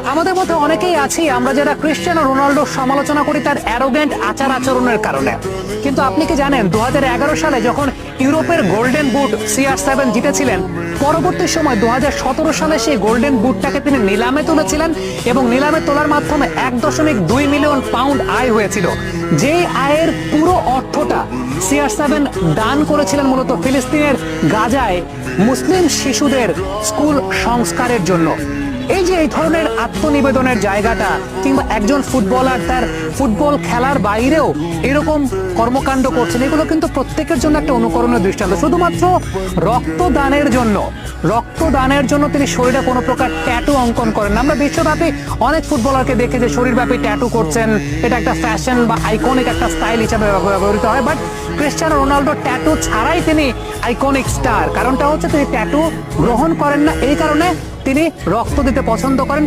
আমাদের মধ্যে অনেকেই আছি আমরা যারা ক্রিশ্চিয়ানো রোনাল্ডোর সমালোচনা করি তার অ্যারোগেন্ট আচার আচরণের কারণে। কিন্তু আপনি কি জানেন 2011 সালে যখন ইউরোপের গোল্ডেন বুট CR7 জিতেছিলেন, পরবর্তী সময় 2017 সালে সেই গোল্ডেন বুটটাকে তিনি নিলামে তুলেছিলেন এবং নিলামে তোলার মাধ্যমে 1.2 মিলিয়ন পাউন্ড আয় হয়েছিল। যেই আয়ের পুরো অর্থটা CR7 দান করেছিলেন মূলত ফিলিস্তিনের গাজায় মুসলিম শিশুদের স্কুল সংস্কারের জন্য। এই যে এই ধরনের আত্মনিবেদনের জায়গাটা, কিংবা একজন ফুটবলার তার ফুটবল খেলার বাইরেও এরকম কর্মকাণ্ড করছেন, এগুলো কিন্তু প্রত্যেকের জন্য একটা অনুকরণীয় দৃষ্টান্ত। শুধুমাত্র রক্তদানের জন্য তিনি শরীরে কোনো প্রকার ট্যাটু অঙ্কন করেন না। আমরা বিশ্বব্যাপী অনেক ফুটবলারকে দেখে যে শরীরব্যাপী ট্যাটু করছেন, এটা একটা ফ্যাশন বা আইকনিক একটা স্টাইল হিসাবে ব্যবহৃত হয়। বাট ক্রিশ্চিয়ানো রোনাল্ডো ট্যাটু ছাড়াই তিনি আইকনিক স্টার। কারণটা হচ্ছে তিনি ট্যাটু গ্রহণ করেন না, এই কারণে তিনি রক্ত দিতে পছন্দ করেন।